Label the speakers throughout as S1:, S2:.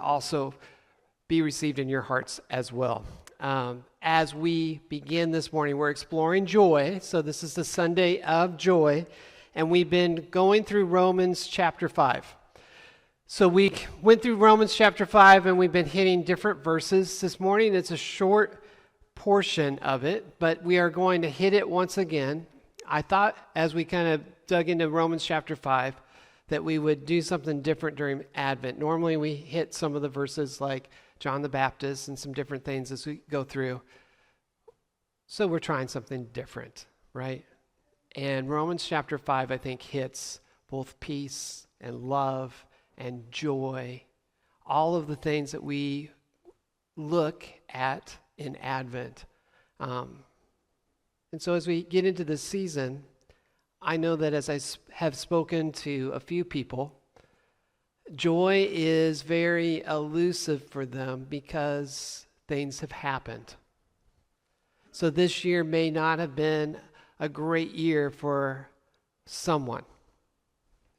S1: also be received in your hearts as well. As we begin this morning, we're exploring joy. So this is the Sunday of joy, and we've been going through Romans chapter 5. So we went through Romans chapter 5, and we've been hitting different verses this morning. It's a short portion of it, but we are going to hit it once again. I thought as we kind of dug into Romans chapter 5 that we would do something different during Advent. Normally we hit some of the verses like John the Baptist and some different things as we go through. So we're trying something different, right? And Romans chapter 5, I think, hits both peace and love and joy, all of the things that we look at in Advent. And so as we get into this season, I know that as I have spoken to a few people, joy is very elusive for them because things have happened. So this year may not have been a great year for someone.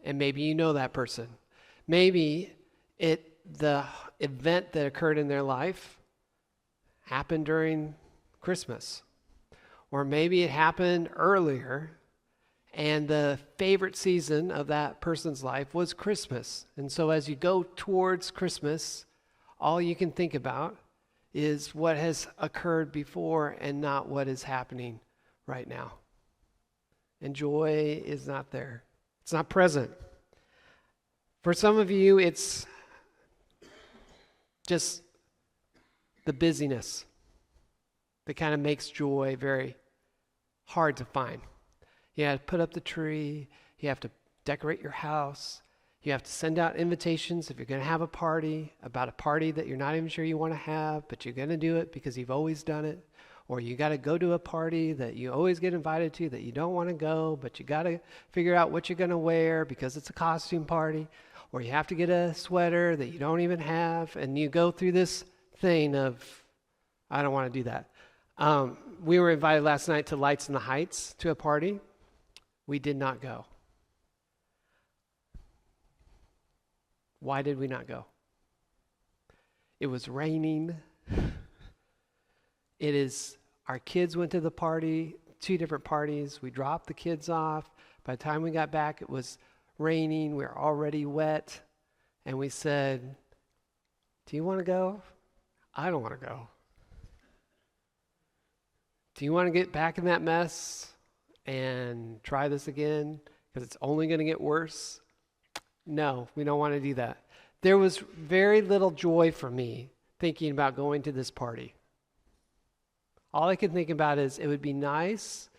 S1: And maybe you know that person. Maybe the event that occurred in their life happened during Christmas. Or maybe it happened earlier, and the favorite season of that person's life was Christmas. And so as you go towards Christmas, all you can think about is what has occurred before and not what is happening right now. And joy is not there. It's not present. For some of you, it's just the busyness that kind of makes joy very hard to find. You have to put up the tree. You have to decorate your house. You have to send out invitations if you're going to have a party, about a party that you're not even sure you want to have, but you're going to do it because you've always done it. Or you got to go to a party that you always get invited to that you don't want to go, but you got to figure out what you're going to wear because it's a costume party. Or you have to get a sweater that you don't even have, and you go through this thing of, I don't want to do that. We were invited last night to Lights in the Heights to a party. We did not go. Why did we not go? It was raining. Our kids went to the party, 2 different parties. We dropped the kids off. By the time we got back, it was raining. We were already wet. And we said, do you want to go? I don't want to go. Do you want to get back in that mess and try this again because it's only going to get worse? No, we don't want to do that. There was very little joy for me thinking about going to this party. All I could think about is it would be nice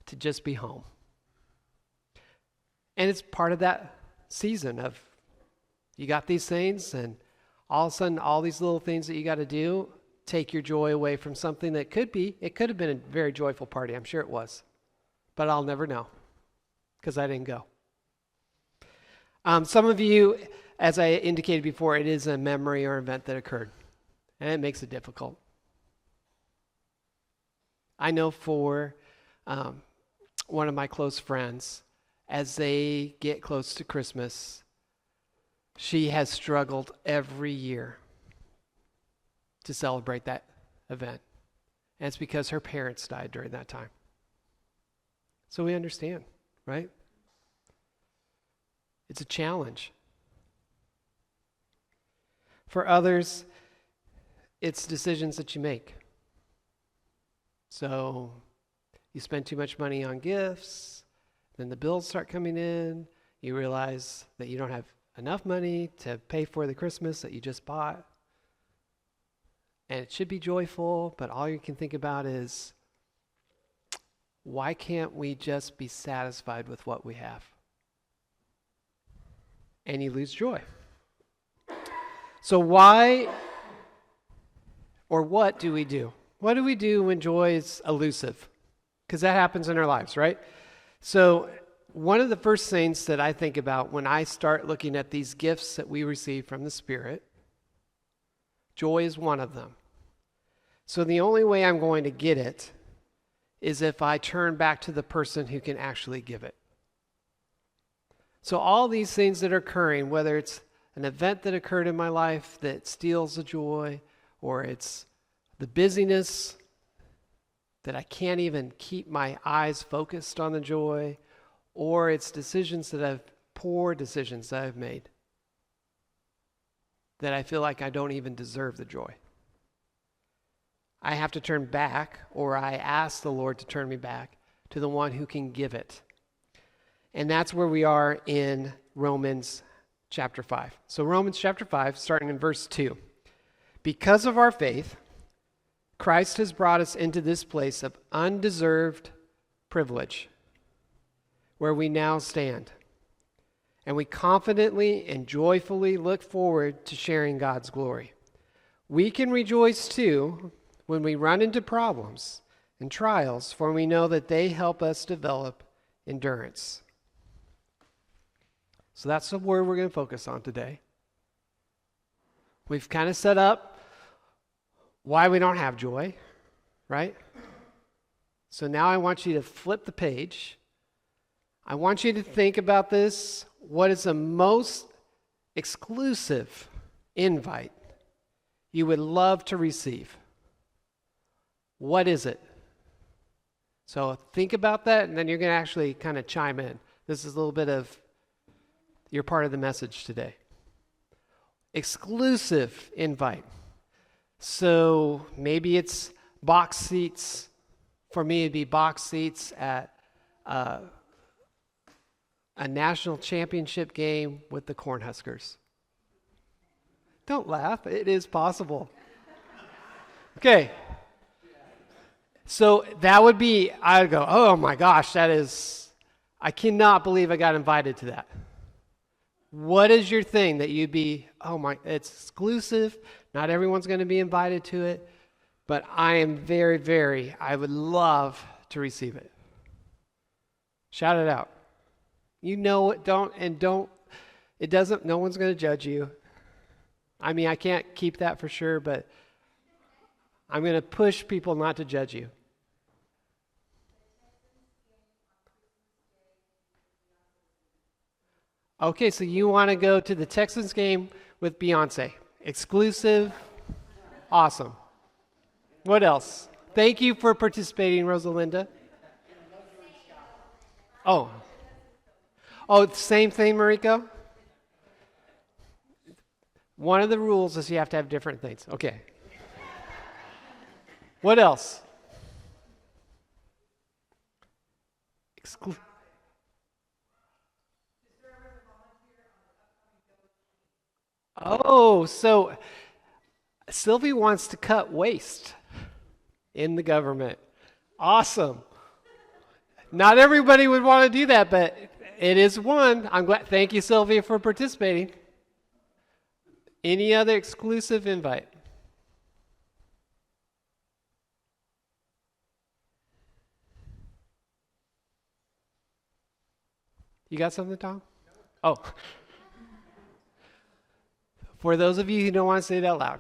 S1: to just be home. And it's part of that season of you got these things and all of a sudden all these little things that you got to do take your joy away from something that could have been a very joyful party. I'm sure it was. But I'll never know because I didn't go. Some of you, as I indicated before, it is a memory or event that occurred. And it makes it difficult. I know for one of my close friends, as they get close to Christmas, she has struggled every year to celebrate that event. And it's because her parents died during that time. So we understand, right? It's a challenge. For others, it's decisions that you make. So you spend too much money on gifts, then the bills start coming in, you realize that you don't have enough money to pay for the Christmas that you just bought. And it should be joyful, but all you can think about is, why can't we just be satisfied with what we have? And you lose joy. So why or what do we do? What do we do when joy is elusive? Because that happens in our lives, right? So one of the first things that I think about when I start looking at these gifts that we receive from the Spirit, joy is one of them. So the only way I'm going to get it is if I turn back to the person who can actually give it. So all these things that are occurring, whether it's an event that occurred in my life that steals the joy, or it's the busyness that I can't even keep my eyes focused on the joy, or it's poor decisions that I've made that I feel like I don't even deserve the joy. I have to turn back, or I ask the Lord to turn me back to the one who can give it. And that's where we are in Romans chapter 5. So Romans chapter 5, starting in verse 2. Because of our faith, Christ has brought us into this place of undeserved privilege, where we now stand. And we confidently and joyfully look forward to sharing God's glory. We can rejoice too when we run into problems and trials, for we know that they help us develop endurance. So that's the word we're going to focus on today. We've kind of set up why we don't have joy, right? So now I want you to flip the page. I want you to think about this. What is the most exclusive invite you would love to receive? What is it? So think about that, and then you're going to actually kind of chime in. This is a little bit of your part of the message today. Exclusive invite. So maybe it's box seats. For me, it'd be box seats at a national championship game with the Cornhuskers. Don't laugh. It is possible. Okay. So that would be, I would go, oh my gosh, I cannot believe I got invited to that. What is your thing that you'd be, it's exclusive. Not everyone's going to be invited to it, but I would love to receive it. Shout it out. You know it, no one's going to judge you. I mean, I can't keep that for sure, but I'm going to push people not to judge you. Okay, so you want to go to the Texans game with Beyonce. Exclusive. Awesome. What else? Thank you for participating, Rosalinda. Oh, same thing, Mariko? One of the rules is you have to have different things. Okay. What else? So Sylvie wants to cut waste in the government. Awesome. Not everybody would want to do that, but it is one. I'm glad. Thank you, Sylvia, for participating. Any other exclusive invite? You got something, Tom? Oh. For those of you who don't want to say it out loud,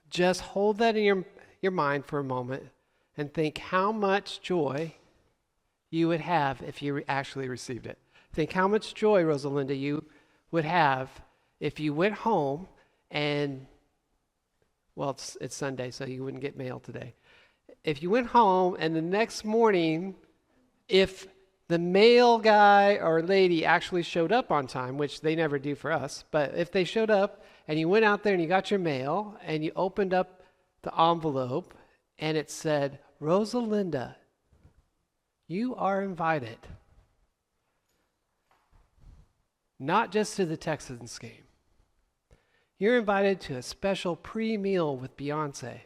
S1: just hold that in your mind for a moment and think how much joy you would have if you actually received it. Think how much joy, Rosalinda, you would have if you went home and, well, it's Sunday, so you wouldn't get mail today. If you went home and the next morning, if the mail guy or lady actually showed up on time, which they never do for us, but if they showed up and you went out there and you got your mail and you opened up the envelope and it said, Rosalinda, you are invited. Not just to the Texans game. You're invited to a special pre-meal with Beyonce.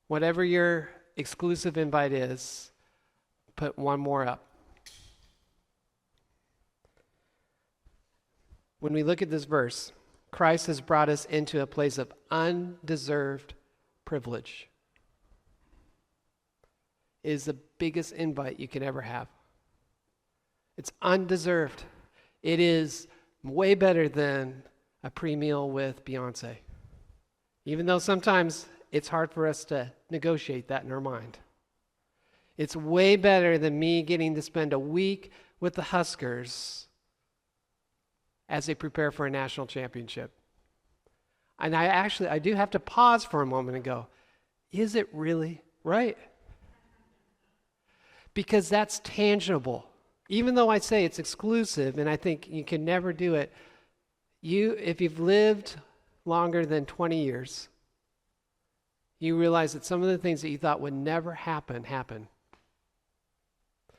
S1: Whatever your exclusive invite is, put one more up. When we look at this verse, Christ has brought us into a place of undeserved privilege. It is the biggest invite you can ever have. It's undeserved. It is way better than a pre-meal with Beyonce. Even though sometimes it's hard for us to negotiate that in our mind. It's way better than me getting to spend a week with the Huskers as they prepare for a national championship. And I do have to pause for a moment and go, is it really right? Because that's tangible. Even though I say it's exclusive and I think you can never do it, if you've lived longer than 20 years, you realize that some of the things that you thought would never happen.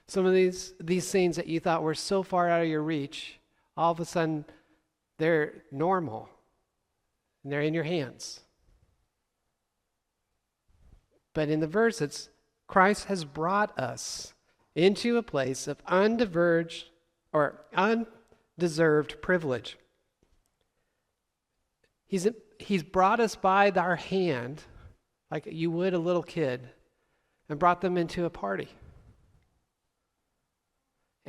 S1: Some of these things that you thought were so far out of your reach, all of a sudden they're normal and they're in your hands. But in the verse, it's Christ has brought us into a place of undeserved privilege. He's brought us by our hand, like you would a little kid, and brought them into a party.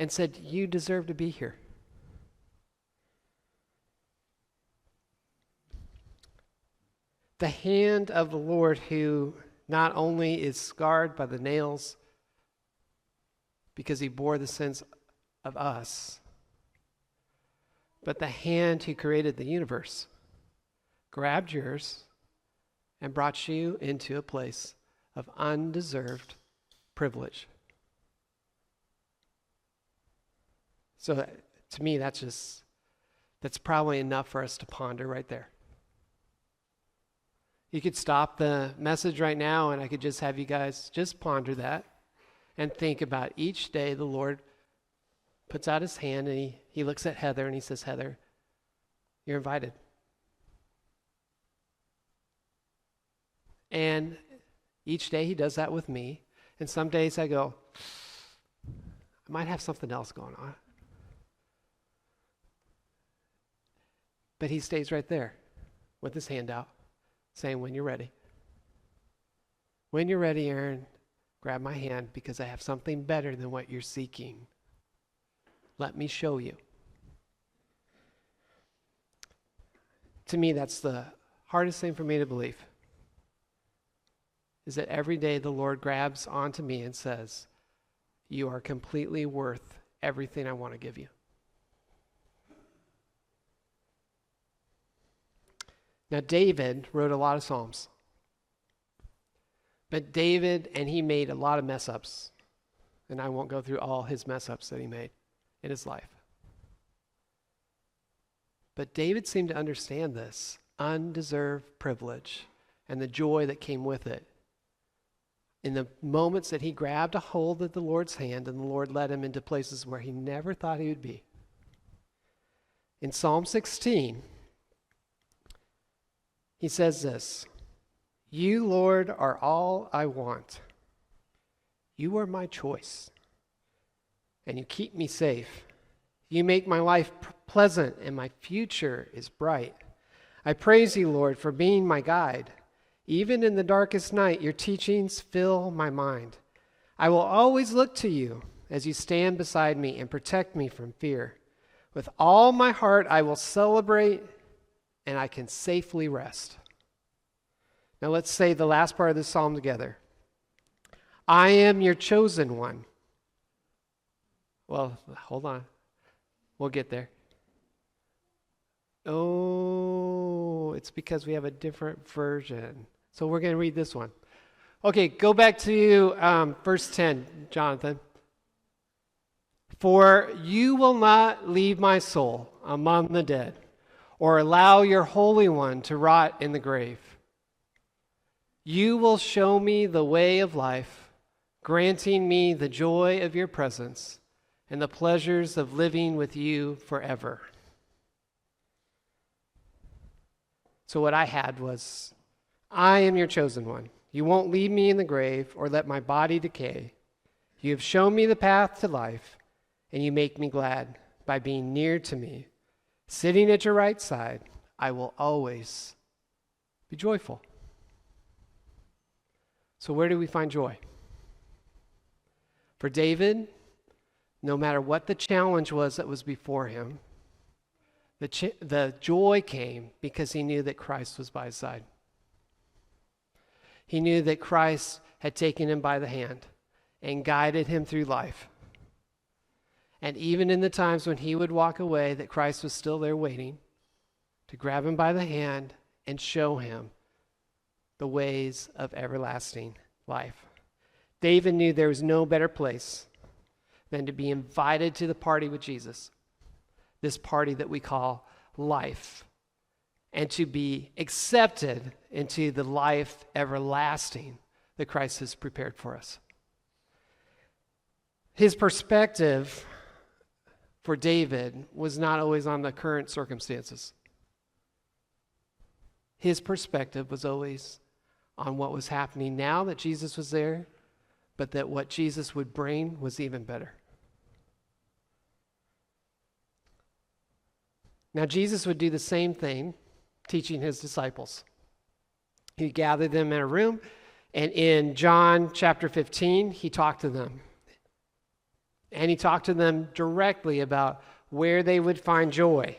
S1: And said, you deserve to be here. The hand of the Lord, who not only is scarred by the nails because he bore the sins of us, but the hand who created the universe grabbed yours and brought you into a place of undeserved privilege. So to me, that's probably enough for us to ponder right there. You could stop the message right now and I could just have you guys just ponder that and think about each day the Lord puts out his hand and he looks at Heather and he says, Heather, you're invited. And each day he does that with me. And some days I go, I might have something else going on. But he stays right there with his hand out, saying, when you're ready. When you're ready, Aaron, grab my hand because I have something better than what you're seeking. Let me show you. To me, that's the hardest thing for me to believe, is that every day the Lord grabs onto me and says, you are completely worth everything I want to give you. Now, David wrote a lot of Psalms. But he made a lot of mess ups. And I won't go through all his mess ups that he made in his life. But David seemed to understand this undeserved privilege and the joy that came with it. In the moments that he grabbed a hold of the Lord's hand and the Lord led him into places where he never thought he would be. In Psalm 16, he says this, you, Lord, are all I want. You are my choice, and you keep me safe. You make my life pleasant, and my future is bright. I praise you, Lord, for being my guide. Even in the darkest night, your teachings fill my mind. I will always look to you as you stand beside me and protect me from fear. With all my heart, I will celebrate and I can safely rest. Now let's say the last part of this psalm together. I am your chosen one. Well, hold on. We'll get there. Oh, it's because we have a different version. So we're going to read this one. Okay, go back to verse 10, Jonathan. For you will not leave my soul among the dead, or allow your Holy One to rot in the grave. You will show me the way of life, granting me the joy of your presence and the pleasures of living with you forever. So what I had was, I am your chosen one. You won't leave me in the grave or let my body decay. You have shown me the path to life, and you make me glad by being near to me. Sitting at your right side, I will always be joyful. So where do we find joy? For David, no matter what the challenge was that was before him, the joy came because he knew that Christ was by his side. He knew that Christ had taken him by the hand and guided him through life. And even in the times when he would walk away, that Christ was still there waiting to grab him by the hand and show him the ways of everlasting life. David knew there was no better place than to be invited to the party with Jesus, this party that we call life, and to be accepted into the life everlasting that Christ has prepared for us. His perspective for David was not always on the current circumstances. His perspective was always on what was happening now that Jesus was there, but that what Jesus would bring was even better. Now, Jesus would do the same thing, teaching his disciples. He gathered them in a room, and in John chapter 15, he talked to them. And he talked to them directly about where they would find joy.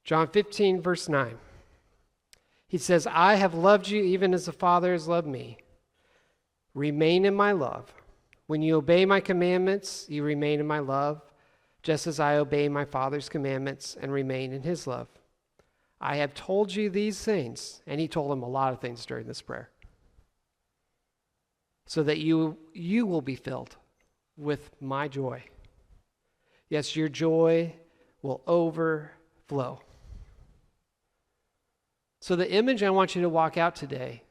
S1: John 15, verse 9. He says, I have loved you even as the Father has loved me. Remain in my love. When you obey my commandments, you remain in my love, just as I obey my Father's commandments and remain in his love. I have told you these things, and he told them a lot of things during this prayer, so that you will be filled with my joy. Yes, your joy will overflow. So the image I want you to walk out today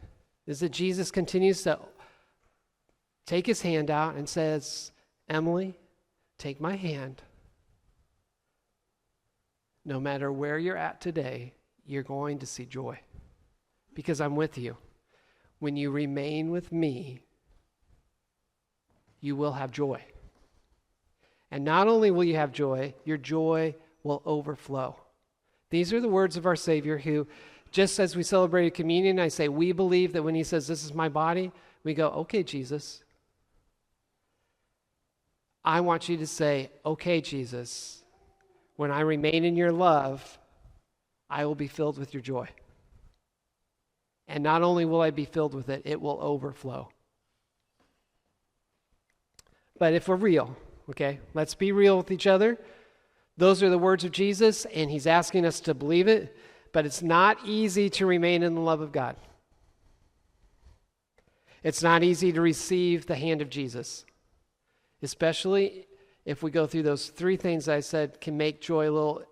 S1: is that Jesus continues to take his hand out and says, Emily, take my hand. No matter where you're at today, you're going to see joy because I'm with you. When you remain with me, you will have joy. And not only will you have joy, your joy will overflow. These are the words of our Savior who, just as we celebrated communion, I say, we believe that when he says, this is my body, we go, okay, Jesus. I want you to say, okay, Jesus, when I remain in your love, I will be filled with your joy. And not only will I be filled with it, it will overflow. But if we're real, okay, let's be real with each other. Those are the words of Jesus, and he's asking us to believe it, but it's not easy to remain in the love of God. It's not easy to receive the hand of Jesus, especially if we go through those three things I said can make joy a little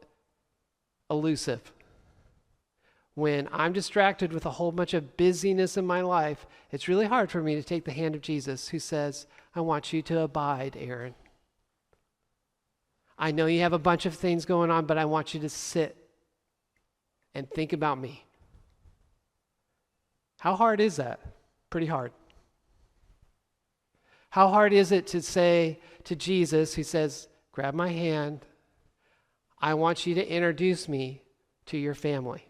S1: elusive. When I'm distracted with a whole bunch of busyness in my life, it's really hard for me to take the hand of Jesus who says, I want you to abide, Aaron. I know you have a bunch of things going on, but I want you to sit and think about me. How hard is that? Pretty hard. How hard is it to say to Jesus, who says, grab my hand, I want you to introduce me to your family?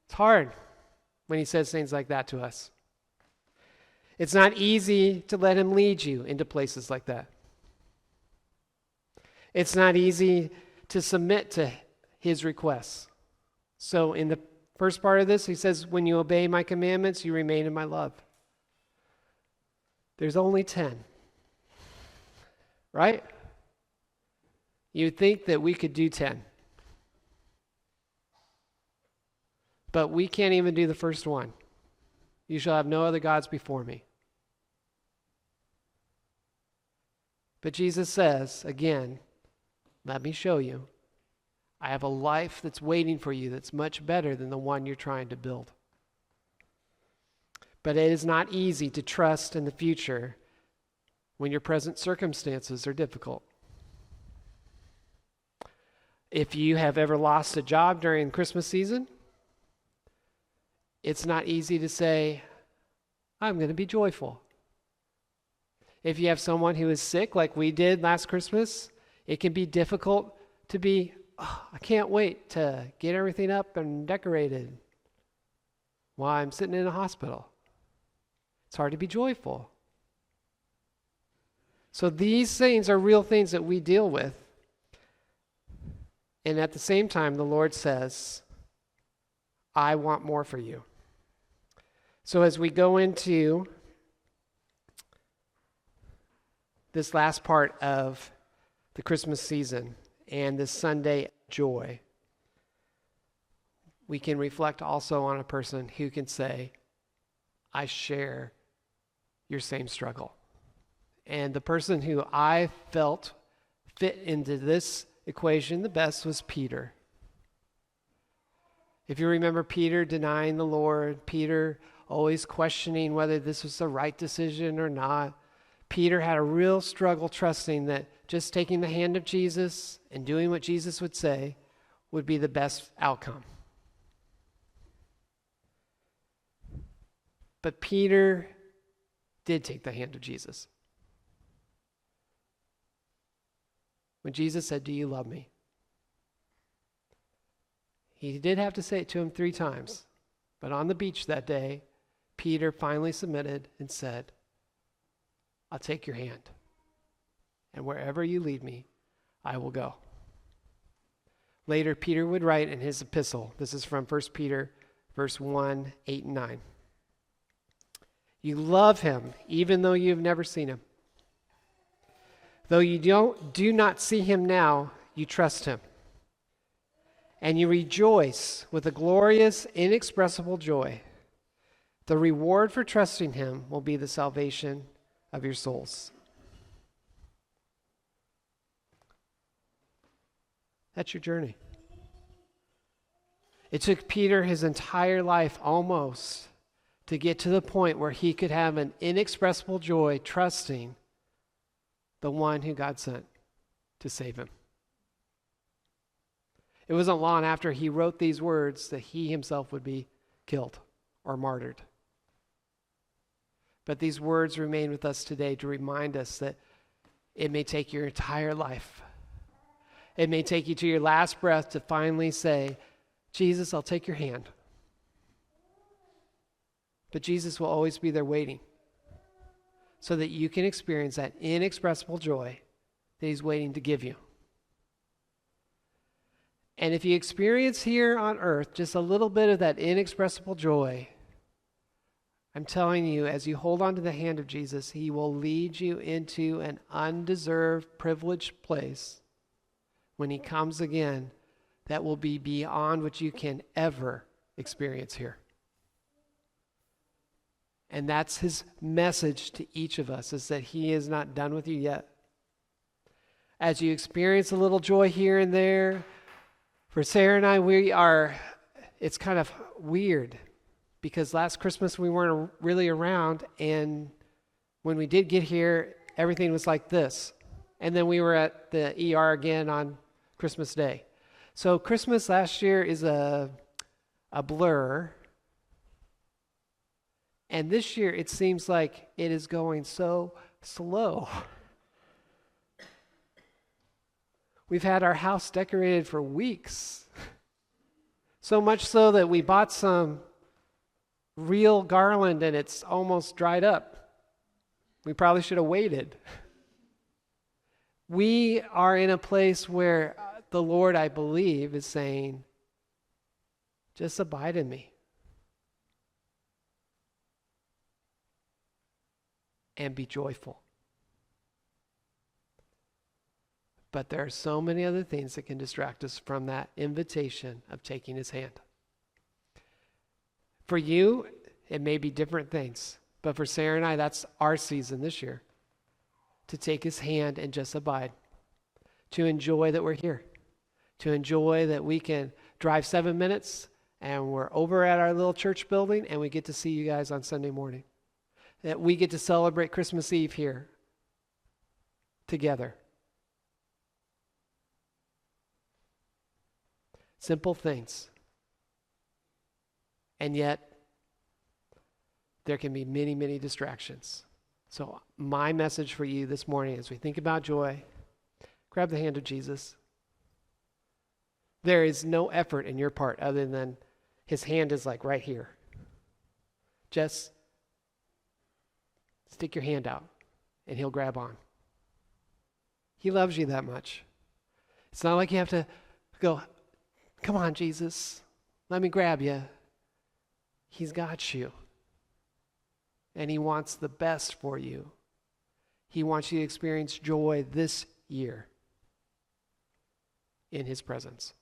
S1: It's hard when he says things like that to us. It's not easy to let him lead you into places like that. It's not easy to submit to his requests. So in the first part of this, he says, when you obey my commandments, you remain in my love. There's only 10, right? You'd think that we could do 10. But we can't even do the first one. You shall have no other gods before me. But Jesus says, again, let me show you. I have a life that's waiting for you that's much better than the one you're trying to build. But it is not easy to trust in the future when your present circumstances are difficult. If you have ever lost a job during Christmas season, it's not easy to say, I'm going to be joyful. If you have someone who is sick like we did last Christmas, it can be difficult to be, I can't wait to get everything up and decorated while I'm sitting in a hospital. It's hard to be joyful. So these things are real things that we deal with. And at the same time, the Lord says, I want more for you. So as we go into this last part of the Christmas season and this Sunday joy, we can reflect also on a person who can say, I share your same struggle. And the person who I felt fit into this equation the best was Peter. If you remember Peter denying the Lord, Peter always questioning whether this was the right decision or not, Peter had a real struggle trusting that just taking the hand of Jesus and doing what Jesus would say would be the best outcome. But Peter did take the hand of Jesus. When Jesus said, do you love me? He did have to say it to him 3 times. But on the beach that day, Peter finally submitted and said, I'll take your hand. And wherever you lead me, I will go. Later, Peter would write in his epistle, this is from 1 Peter, verse 1, 8, and 9. You love him, even though you've never seen him. Though you do not see him now, you trust him. And you rejoice with a glorious, inexpressible joy. The reward for trusting him will be the salvation of your souls. That's your journey. It took Peter his entire life almost to get to the point where he could have an inexpressible joy trusting the one who God sent to save him. It wasn't long after he wrote these words that he himself would be killed or martyred. But these words remain with us today to remind us that it may take your entire life. It may take you to your last breath to finally say, Jesus, I'll take your hand. But Jesus will always be there waiting so that you can experience that inexpressible joy that he's waiting to give you. And if you experience here on earth just a little bit of that inexpressible joy, I'm telling you, as you hold on to the hand of Jesus, he will lead you into an undeserved, privileged place when he comes again that will be beyond what you can ever experience here. And that's his message to each of us, is that he is not done with you yet. As you experience a little joy here and there, for Sarah and I, it's kind of weird because last Christmas we weren't really around, and when we did get here, everything was like this. And then we were at the ER again on Christmas Day. So Christmas last year is a blur. And this year it seems like it is going so slow. We've had our house decorated for weeks. So much so that we bought some real garland and it's almost dried up. We probably should have waited. We are in a place where the Lord, I believe, is saying, just abide in me. And be joyful. But there are so many other things that can distract us from that invitation of taking his hand. For you, it may be different things. But for Sarah and I, that's our season this year. To take his hand and just abide. To enjoy that we're here. To enjoy that we can drive 7 minutes and we're over at our little church building and we get to see you guys on Sunday morning. That we get to celebrate Christmas Eve here together. Simple things. And yet, there can be many, many distractions. So my message for you this morning as we think about joy, grab the hand of Jesus. There is no effort in your part other than his hand is like right here. Just stick your hand out and he'll grab on. He loves you that much. It's not like you have to go, come on, Jesus, let me grab you. He's got you. and He wants the best for you. He wants you to experience joy this year in His presence.